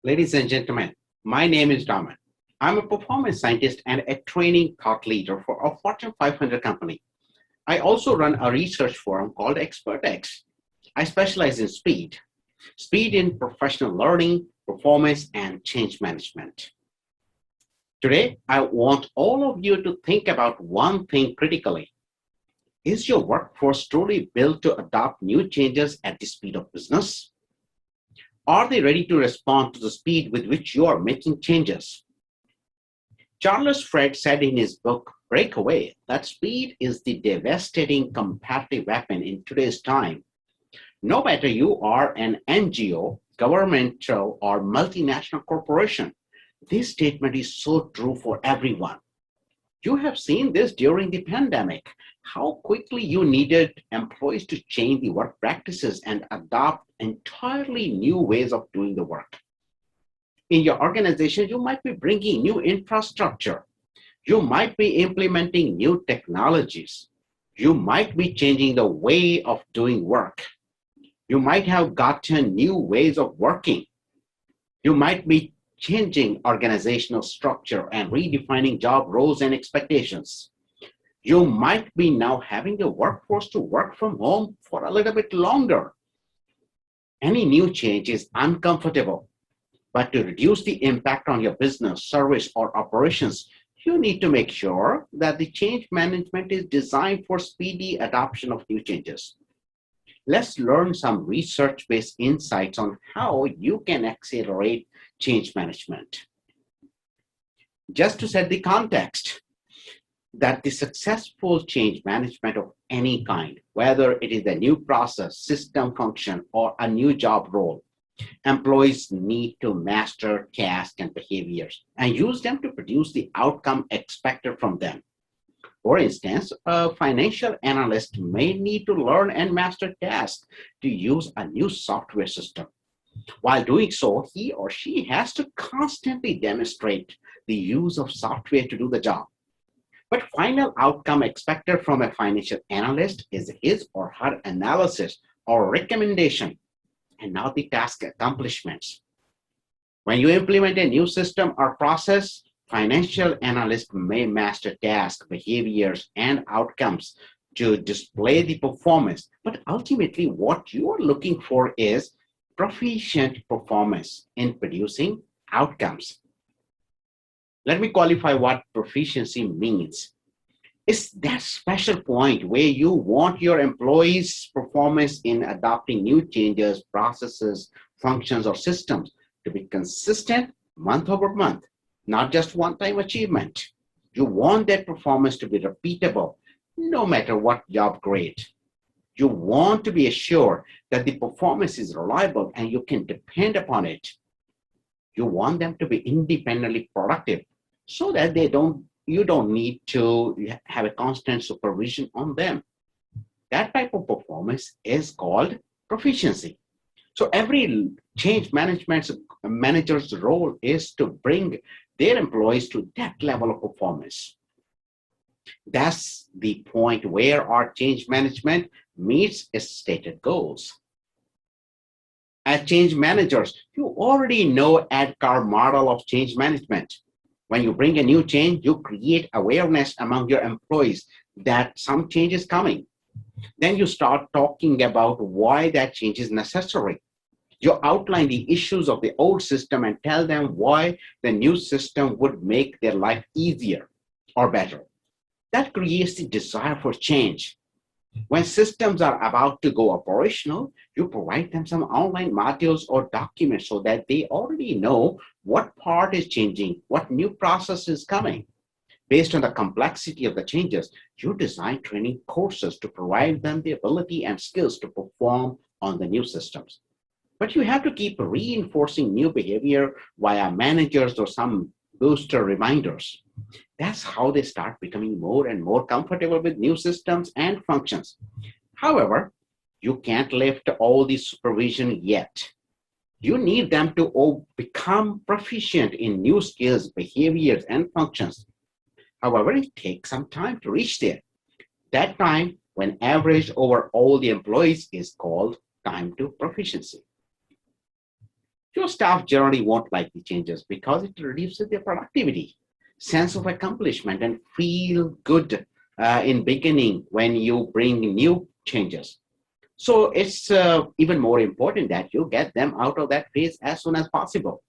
Ladies and gentlemen, my name is Raman. I'm a performance scientist and a training thought leader for a Fortune 500 company. I also run a research forum called ExpertX. I specialize in speed in professional learning, performance, and change management. Today, I want all of you to think about one thing critically. Is your workforce truly built to adopt new changes at the speed of business? Are they ready to respond to the speed with which you are making changes? Charles Fred said in his book, Breakaway, that speed is the devastating comparative weapon in today's time. No matter you are an NGO, governmental, or multinational corporation, this statement is so true for everyone. You have seen this during the pandemic, how quickly you needed employees to change the work practices and adopt entirely new ways of doing the work. In your organization, you might be bringing new infrastructure. You might be implementing new technologies. You might be changing the way of doing work. You might have gotten new ways of working. You might be changing organizational structure and redefining job roles and expectations. You might be now having the workforce to work from home for a little bit longer. Any new change is uncomfortable, but to reduce the impact on your business, service, or operations, you need to make sure that the change management is designed for speedy adoption of new changes. Let's learn some research-based insights on how you can accelerate change management. Just to set the context, that the successful change management of any kind, whether it is a new process, system function, or a new job role, employees need to master tasks and behaviors and use them to produce the outcome expected from them. For instance, a financial analyst may need to learn and master tasks to use a new software system. While doing so, he or she has to constantly demonstrate the use of software to do the job. But final outcome expected from a financial analyst is his or her analysis or recommendation and not the task accomplishments. When you implement a new system or process, financial analysts may master tasks, behaviors, and outcomes to display the performance. But ultimately, what you are looking for is proficient performance in producing outcomes. Let me qualify what proficiency means. It's that special point where you want your employees' performance in adopting new changes, processes, functions, or systems to be consistent month over month, not just one-time achievement. You want that performance to be repeatable, no matter what job grade. You want to be assured that the performance is reliable and you can depend upon it. You want them to be independently productive so that you don't need to have a constant supervision on them. That type of performance is called proficiency. So every change manager's role is to bring their employees to that level of performance. That's the point where our change management meets its stated goals. As change managers, you already know ADKAR model of change management. When you bring a new change, you create awareness among your employees that some change is coming. Then you start talking about why that change is necessary. You outline the issues of the old system and tell them why the new system would make their life easier or better. That creates the desire for change. When systems are about to go operational, you provide them some online modules or documents so that they already know what part is changing, what new process is coming. Based on the complexity of the changes, you design training courses to provide them the ability and skills to perform on the new systems. But you have to keep reinforcing new behavior via managers or some booster reminders. That's how they start becoming more and more comfortable with new systems and functions. However, you can't lift all the supervision yet. You need them to become proficient in new skills, behaviors, and functions. However, it takes some time to reach there. That time, when averaged over all the employees, is called time to proficiency. Your staff generally won't like the changes because it reduces their productivity, sense of accomplishment, and feel good in beginning when you bring new changes. So it's even more important that you get them out of that phase as soon as possible.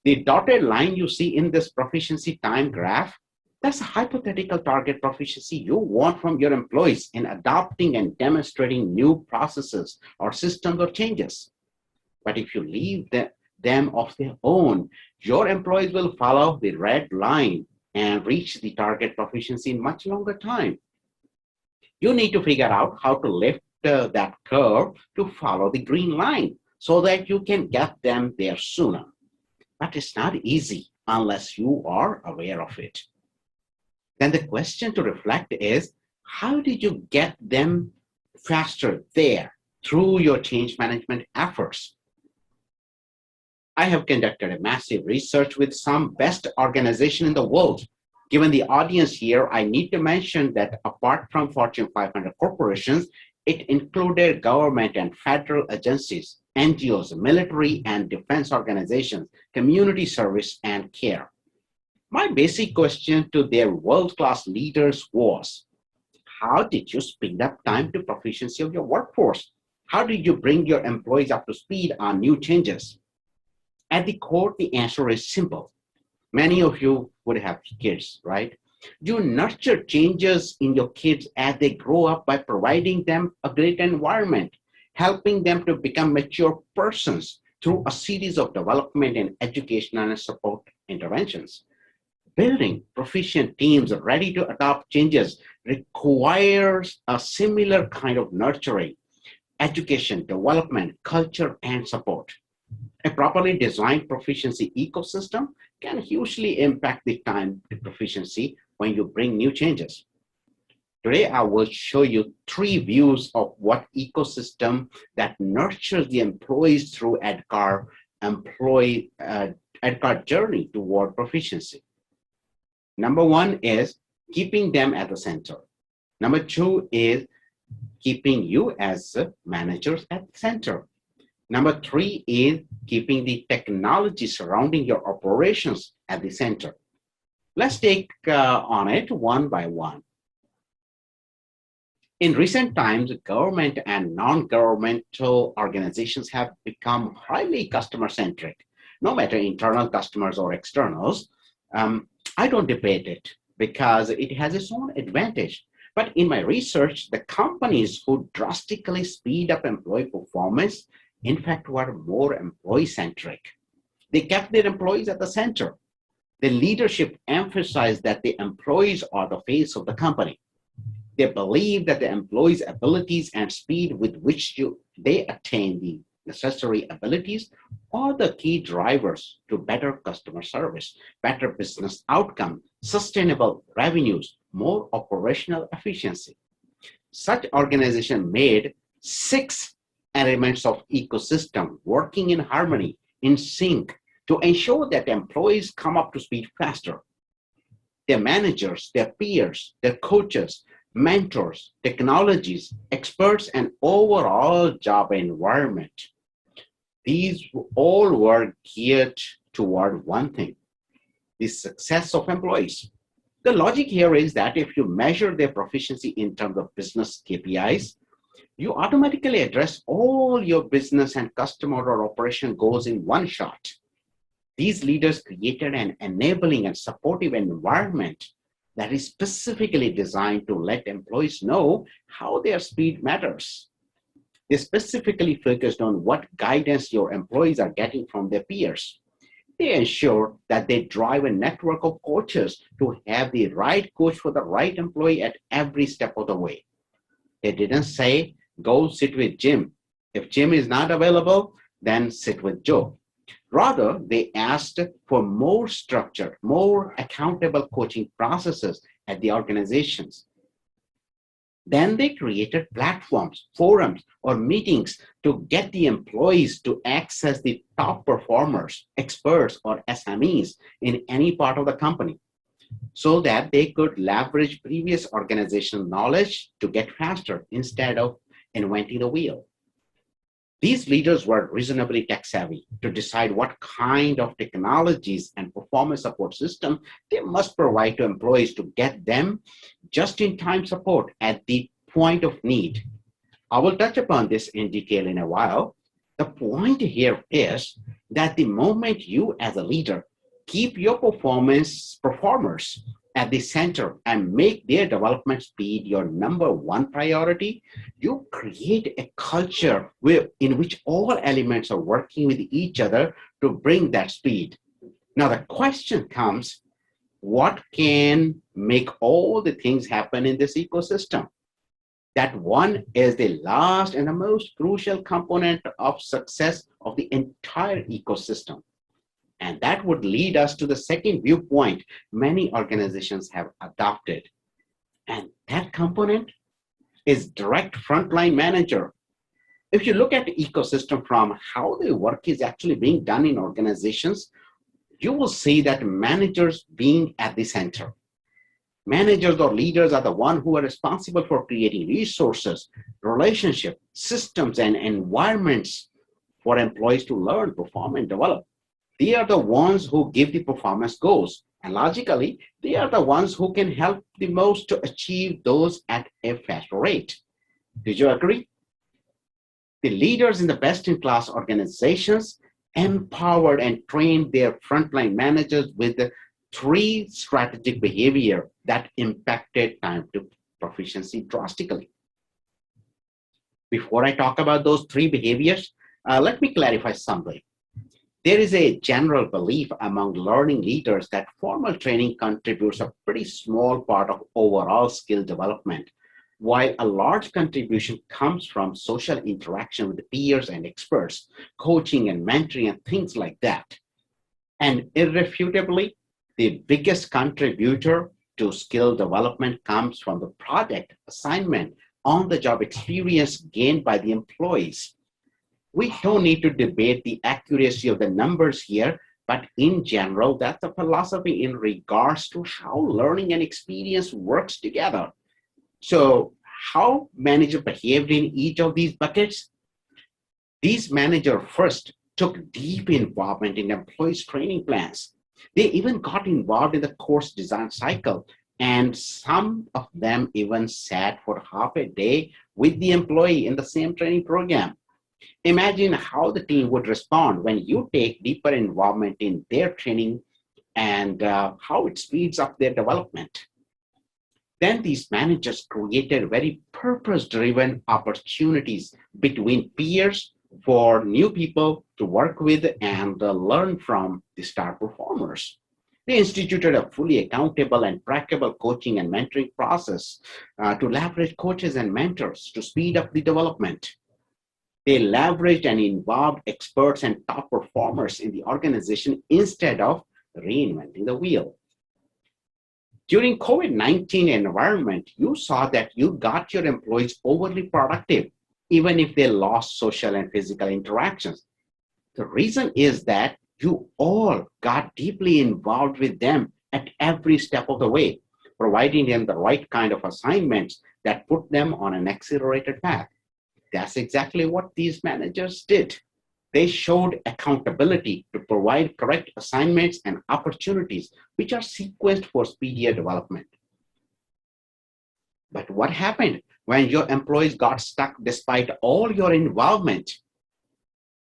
The dotted line you see in this proficiency time graph, that's a hypothetical target proficiency you want from your employees in adopting and demonstrating new processes or systems or changes. But if you leave them of their own, your employees will follow the red line and reach the target proficiency in much longer time. You need to figure out how to lift that curve to follow the green line so that you can get them there sooner. But it's not easy unless you are aware of it. Then the question to reflect is, how did you get them faster there through your change management efforts? I have conducted a massive research with some best organization in the world. Given the audience here, I need to mention that apart from Fortune 500 corporations, it included government and federal agencies, NGOs, military and defense organizations, community service, and care. My basic question to their world-class leaders was, how did you speed up time to proficiency of your workforce? How did you bring your employees up to speed on new changes? At the core, the answer is simple. Many of you would have kids, right? You nurture changes in your kids as they grow up by providing them a great environment, helping them to become mature persons through a series of development and educational and support interventions. Building proficient teams ready to adopt changes requires a similar kind of nurturing, education, development, culture, and support. A properly designed proficiency ecosystem can hugely impact the time to proficiency when you bring new changes. Today, I will show you 3 views of what ecosystem that nurtures the employees through EDGAR journey toward proficiency. Number 1 is keeping them at the center. Number 2 is keeping you as managers at the center. Number 3 is keeping the technology surrounding your operations at the center. Let's take on it one by one. In recent times, government and non-governmental organizations have become highly customer-centric, no matter internal customers or externals. I don't debate it because it has its own advantage. But in my research, the companies who drastically speed up employee performance, in fact, were more employee-centric. They kept their employees at the center. The leadership emphasized that the employees are the face of the company. They believe that the employees' abilities and speed with which they attain the necessary abilities are the key drivers to better customer service, better business outcome, sustainable revenues, more operational efficiency. Such organization made 6 elements of ecosystem working in harmony, in sync, to ensure that employees come up to speed faster. Their managers, their peers, their coaches, mentors, technologies, experts, and overall job environment. These all were geared toward one thing, the success of employees. The logic here is that if you measure their proficiency in terms of business KPIs, you automatically address all your business and customer or operation goals in one shot. These leaders created an enabling and supportive environment that is specifically designed to let employees know how their speed matters. They specifically focused on what guidance your employees are getting from their peers. They ensure that they drive a network of coaches to have the right coach for the right employee at every step of the way. They didn't say, go sit with Jim. If Jim is not available, then sit with Joe. Rather, they asked for more structure, more accountable coaching processes at the organizations. Then they created platforms, forums, or meetings to get the employees to access the top performers, experts, or SMEs in any part of the company so that they could leverage previous organizational knowledge to get faster instead of inventing the wheel. These leaders were reasonably tech savvy to decide what kind of technologies and performance support system they must provide to employees to get them just-in-time support at the point of need. I will touch upon this in detail in a while. The point here is that the moment you as a leader keep your performers at the center and make their development speed your number one priority, you create a culture in which all elements are working with each other to bring that speed. Now the question comes, what can make all the things happen in this ecosystem? That one is the last and the most crucial component of success of the entire ecosystem. And that would lead us to the second viewpoint many organizations have adopted. And that component is direct frontline manager. If you look at the ecosystem from how the work is actually being done in organizations, you will see that managers being at the center. Managers or leaders are the ones who are responsible for creating resources, relationships, systems, and environments for employees to learn, perform, and develop. They are the ones who give the performance goals. And logically, they are the ones who can help the most to achieve those at a faster rate. Did you agree? The leaders in the best-in-class organizations empowered and trained their frontline managers with the three strategic behavior that impacted time to proficiency drastically. Before I talk about those three behaviors, let me clarify something. There is a general belief among learning leaders that formal training contributes a pretty small part of overall skill development, while a large contribution comes from social interaction with peers and experts, coaching and mentoring and things like that. And irrefutably, the biggest contributor to skill development comes from the project, assignment, on-the-job experience gained by the employees. We don't need to debate the accuracy of the numbers here, but in general, that's a philosophy in regards to how learning and experience works together. So how manager behaved in each of these buckets? These managers first took deep involvement in employees' training plans. They even got involved in the course design cycle, and some of them even sat for half a day with the employee in the same training program. Imagine how the team would respond when you take deeper involvement in their training and how it speeds up their development. Then these managers created very purpose-driven opportunities between peers for new people to work with and learn from the star performers. They instituted a fully accountable and trackable coaching and mentoring process to leverage coaches and mentors to speed up the development. They leveraged and involved experts and top performers in the organization instead of reinventing the wheel. During COVID-19 environment, you saw that you got your employees overly productive, even if they lost social and physical interactions. The reason is that you all got deeply involved with them at every step of the way, providing them the right kind of assignments that put them on an accelerated path. That's exactly what these managers did. They showed accountability to provide correct assignments and opportunities which are sequenced for speedier development. But what happened when your employees got stuck despite all your involvement?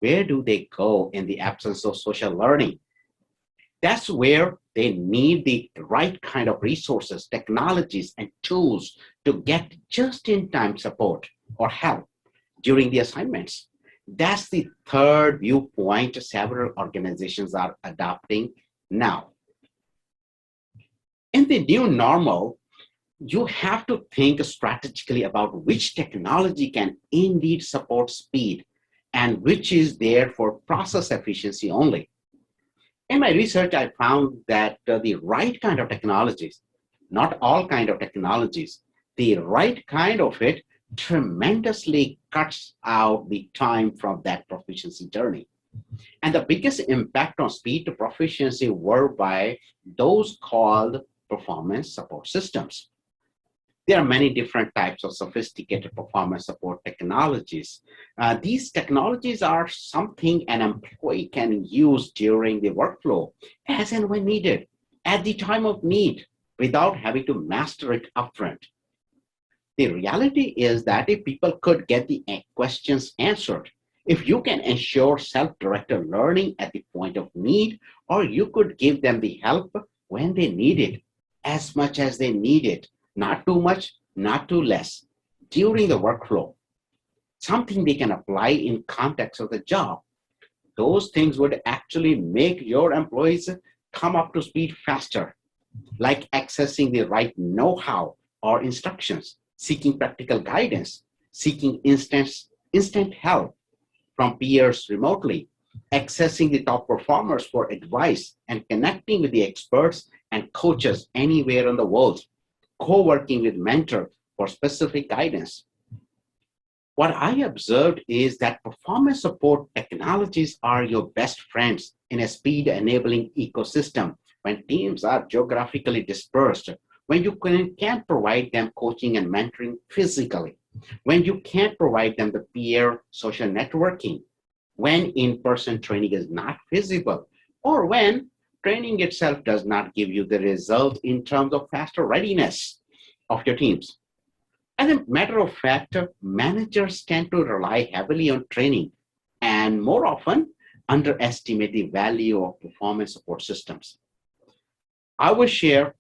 Where do they go in the absence of social learning? That's where they need the right kind of resources, technologies, and tools to get just-in-time support or help during the assignments. That's the third viewpoint several organizations are adopting now. In the new normal, you have to think strategically about which technology can indeed support speed and which is there for process efficiency only. In my research, I found that the right kind of technologies, not all kind of technologies, the right kind of it tremendously cuts out the time from that proficiency journey. And the biggest impact on speed to proficiency were by those called performance support systems. There are many different types of sophisticated performance support technologies. These technologies are something an employee can use during the workflow as and when needed, at the time of need, without having to master it upfront. The reality is that if people could get the questions answered, if you can ensure self-directed learning at the point of need, or you could give them the help when they need it, as much as they need it, not too much, not too less, during the workflow, something they can apply in context of the job. Those things would actually make your employees come up to speed faster, like accessing the right know-how or instructions, seeking practical guidance, seeking instant help from peers remotely, accessing the top performers for advice, and connecting with the experts and coaches anywhere in the world, co-working with mentors for specific guidance. What I observed is that performance support technologies are your best friends in a speed-enabling ecosystem when teams are geographically dispersed, when you can't provide them coaching and mentoring physically, when you can't provide them the peer social networking, when in-person training is not feasible, or when training itself does not give you the result in terms of faster readiness of your teams. As a matter of fact, managers tend to rely heavily on training and more often underestimate the value of performance support systems. I will share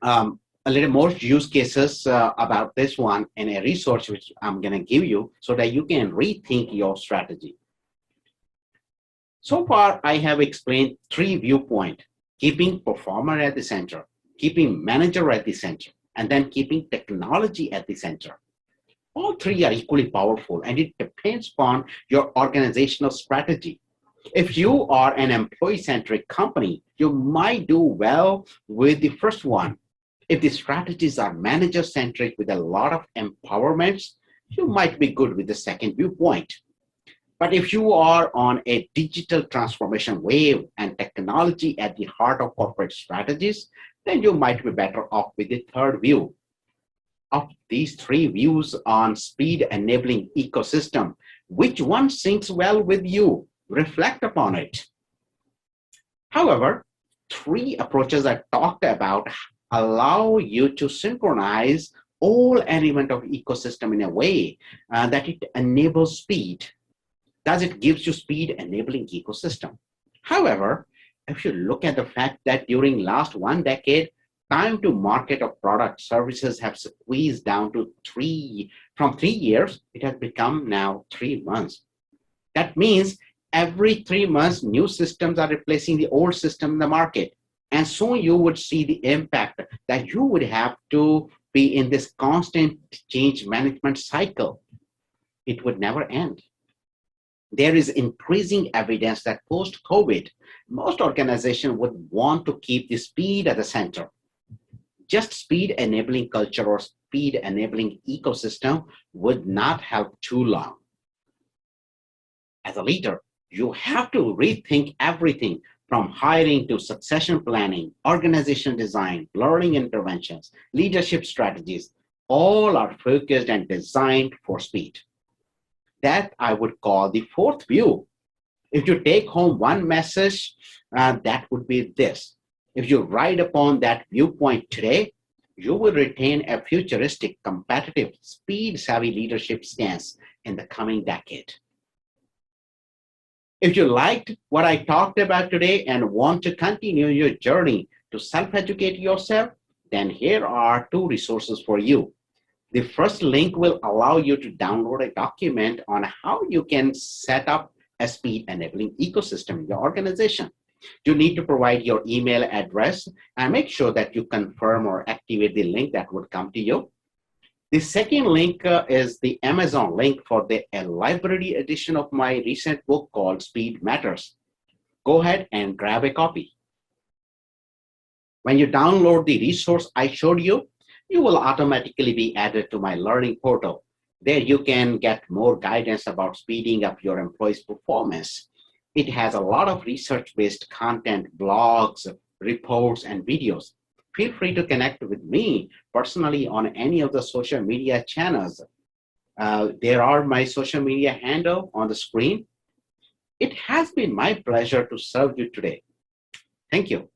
a little more use cases about this one in a resource which I'm going to give you so that you can rethink your strategy. So far, I have explained three viewpoints: keeping performer at the center, keeping manager at the center, and then keeping technology at the center. All three are equally powerful, and it depends upon your organizational strategy. If you are an employee-centric company, you might do well with the first one. If the strategies are manager-centric with a lot of empowerments, you might be good with the second viewpoint. But if you are on a digital transformation wave and technology at the heart of corporate strategies, then you might be better off with the third view. Of these three views on speed enabling ecosystem, which one syncs well with you? Reflect upon it. However, three approaches I talked about allow you to synchronize all elements of ecosystem in a way that it enables speed. Thus, it gives you speed enabling ecosystem. However, if you look at the fact that during last 1 decade, time to market of product services have squeezed down to from 3 years, it has become now 3 months. That means every 3 months, new systems are replacing the old system in the market. And soon you would see the impact that you would have to be in this constant change management cycle. It would never end. There is increasing evidence that post-COVID, most organizations would want to keep the speed at the center. Just speed enabling culture or speed enabling ecosystem would not help too long. As a leader, you have to rethink everything from hiring to succession planning, organization design, learning interventions, leadership strategies. All are focused and designed for speed. That I would call the fourth view. If you take home one message, that would be this. If you ride upon that viewpoint today, you will retain a futuristic, competitive, speed-savvy leadership stance in the coming decade. If you liked what I talked about today and want to continue your journey to self-educate yourself, then here are two resources for you. The first link will allow you to download a document on how you can set up a speed enabling ecosystem in your organization. You need to provide your email address and make sure that you confirm or activate the link that would come to you. The second link is the Amazon link for a library edition of my recent book called Speed Matters. Go ahead and grab a copy. When you download the resource I showed you, you will automatically be added to my learning portal. There you can get more guidance about speeding up your employees' performance. It has a lot of research-based content, blogs, reports, and videos. Feel free to connect with me personally on any of the social media channels. There are my social media handle on the screen. It has been my pleasure to serve you today. Thank you.